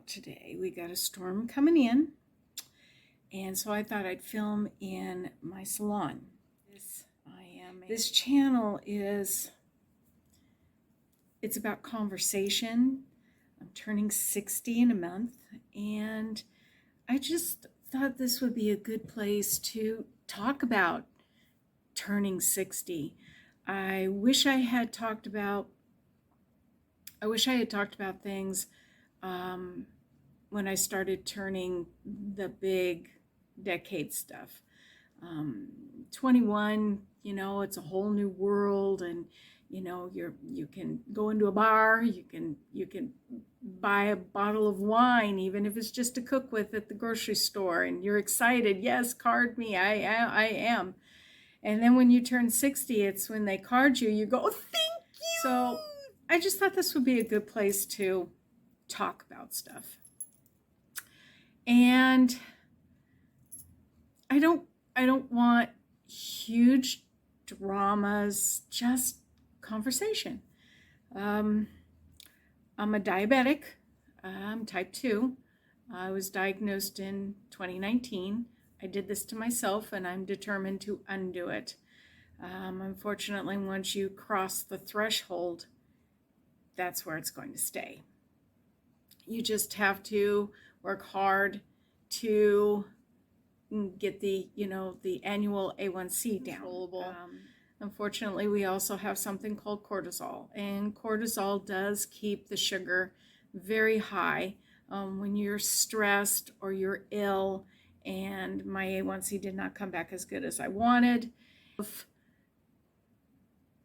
out today. We got a storm coming in, and so I thought I'd film in my salon. This channel is, it's about conversation. I'm turning 60 in a month, and I just thought this would be a good place to talk about turning 60. I wish I had talked about things when I started turning the big decade stuff. 21, you know, it's a whole new world, and you know, you can go into a bar, you can buy a bottle of wine, even if it's just to cook with at the grocery store, and you're excited. Yes, card me, I am. And then when you turn 60, it's when they card you, you go, oh, thank you. So I just thought this would be a good place to talk about stuff. And I don't want huge dramas, just conversation. I'm a diabetic. I'm type 2. I was diagnosed in 2019. I did this to myself, and I'm determined to undo it. Unfortunately, once you cross the threshold, that's where it's going to stay. You just have to work hard to get the annual A1C down. Unfortunately, we also have something called cortisol, and cortisol does keep the sugar very high when you're stressed or you're ill, and my A1C did not come back as good as I wanted.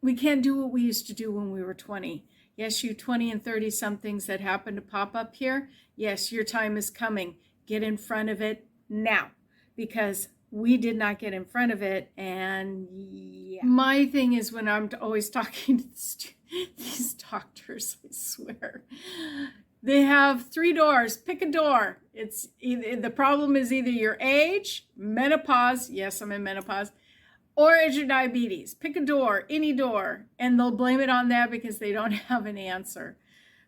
We can't do what we used to do when we were 20. Yes, you 20 and 30 somethings that happen to pop up here. Yes, your time is coming. Get in front of it now, because we did not get in front of it. And yeah. My thing is, when I'm always talking to these doctors, I swear, they have 3 doors. Pick a door. It's either, the problem is either your age, menopause. Yes, I'm in menopause. Or it's your diabetes. Pick a door, any door, and they'll blame it on that because they don't have an answer.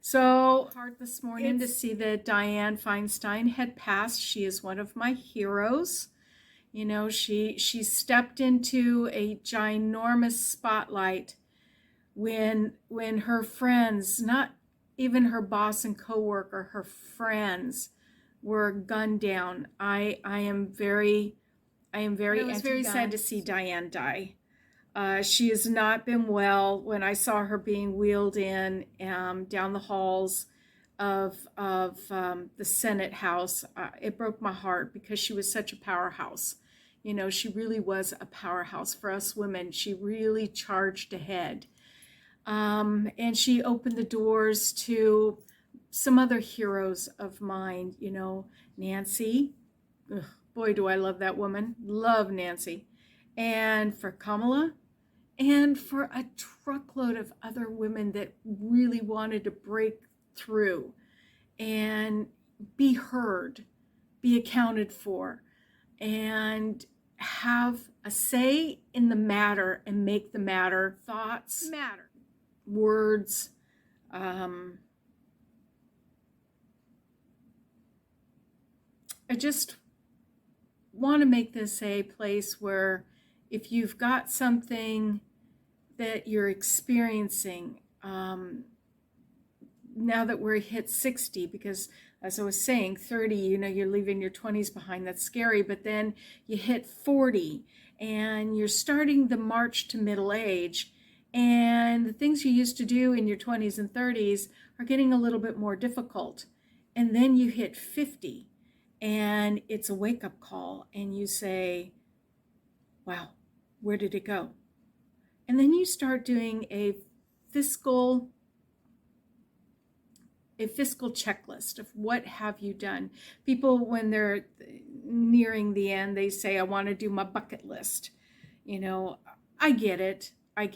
So hard this morning to see that Dianne Feinstein had passed. She is one of my heroes. You know, she stepped into a ginormous spotlight when her friends, not even her boss and coworker, her friends were gunned down. I am very sad to see Dianne die. She has not been well. When I saw her being wheeled in down the halls of the Senate House, it broke my heart, because she was such a powerhouse. You know, she really was a powerhouse for us women. She really charged ahead. And she opened the doors to some other heroes of mine, you know, Nancy. Ugh, boy, do I love that woman. Love Nancy. And for Kamala, and for a truckload of other women that really wanted to break through and be heard, be accounted for, and have a say in the matter and make the matter. Thoughts matter. Words. I just want to make this a place where, if you've got something that you're experiencing, now that we're hit 60, because as I was saying, 30, you know, you're leaving your 20s behind. That's scary. But then you hit 40, and you're starting the march to middle age, and the things you used to do in your 20s and 30s are getting a little bit more difficult. And then you hit 50, and it's a wake-up call, and you say, wow, where did it go? And then you start doing a fiscal checklist of what have you done. People, when they're nearing the end, they say, I want to do my bucket list. You know, I get it. I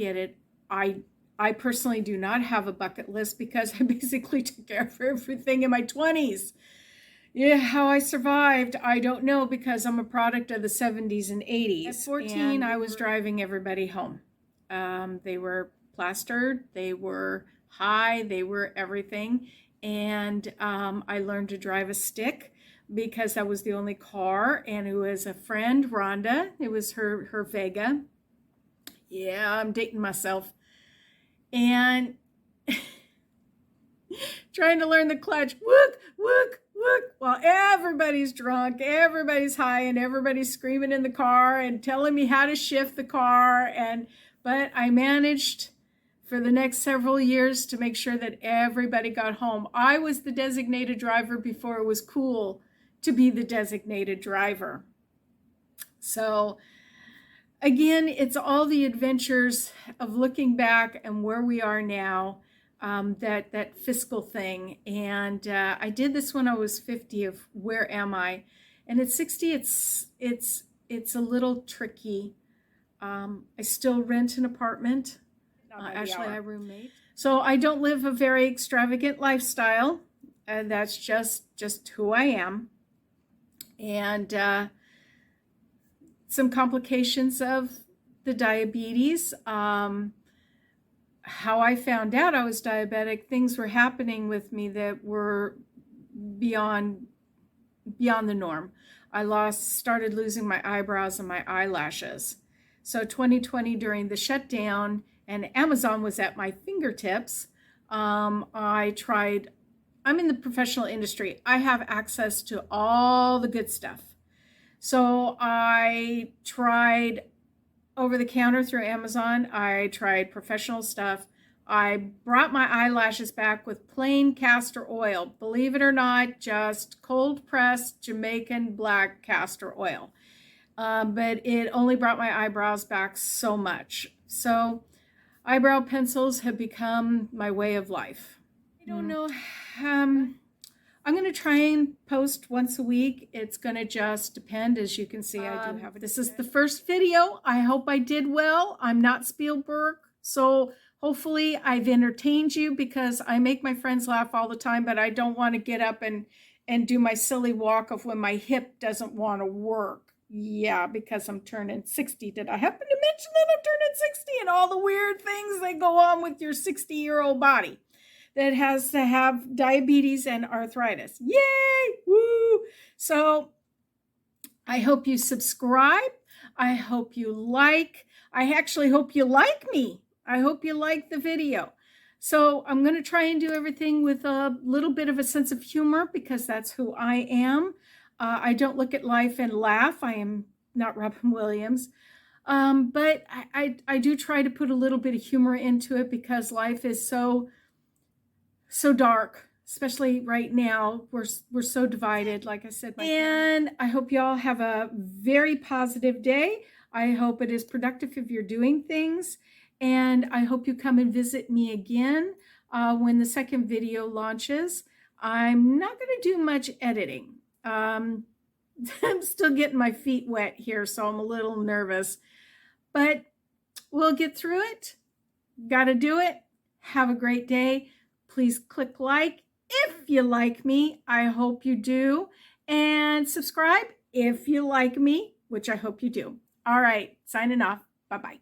personally do not have a bucket list, because I basically took care of everything in my 20s. Yeah, how I survived, I don't know, because I'm a product of the 70s and 80s. At 14, I was driving everybody home. They were plastered, they were high, they were everything. and I learned to drive a stick because that was the only car, and it was a friend, Rhonda. It was her Vega. Yeah, I'm dating myself. And trying to learn the clutch, whook, whook, whook, while everybody's drunk, everybody's high, and everybody's screaming in the car and telling me how to shift the car. But I managed for the next several years to make sure that everybody got home. I was the designated driver before it was cool to be the designated driver. So again, it's all the adventures of looking back and where we are now, that fiscal thing. And I did this when I was 50 of where am I? And at 60, it's a little tricky. I still rent an apartment. Actually, I roommate. So I don't live a very extravagant lifestyle. That's just who I am. And some complications of the diabetes. How I found out I was diabetic, things were happening with me that were beyond the norm. I started losing my eyebrows and my eyelashes. So 2020, during the shutdown and Amazon was at my fingertips, I'm in the professional industry. I have access to all the good stuff. So I tried over the counter through Amazon. I tried professional stuff. I brought my eyelashes back with plain castor oil. Believe it or not, just cold pressed Jamaican black castor oil. But it only brought my eyebrows back so much. So eyebrow pencils have become my way of life. I don't know. I'm going to try and post once a week. It's going to just depend. As you can see, I do have it. This is the first video. I hope I did well. I'm not Spielberg, so hopefully I've entertained you, because I make my friends laugh all the time, but I don't want to get up and do my silly walk of when my hip doesn't want to work. Yeah, because I'm turning 60. Did I happen to mention that I'm turning 60 and all the weird things that go on with your 60-year-old body that has to have diabetes and arthritis? Yay! Woo! So I hope you subscribe. I hope you like. I actually hope you like me. I hope you like the video. So I'm going to try and do everything with a little bit of a sense of humor, because that's who I am. I don't look at life and laugh. I am not Robin Williams. But I do try to put a little bit of humor into it, because life is so dark, especially right now. We're so divided, like I said. And I hope you all have a very positive day. I hope it is productive if you're doing things. And I hope you come and visit me again when the second video launches. I'm not going to do much editing. I'm still getting my feet wet here, so I'm a little nervous. But we'll get through it. Got to do it. Have a great day. Please click like if you like me. I hope you do. And subscribe if you like me, which I hope you do. All right, signing off. Bye-bye.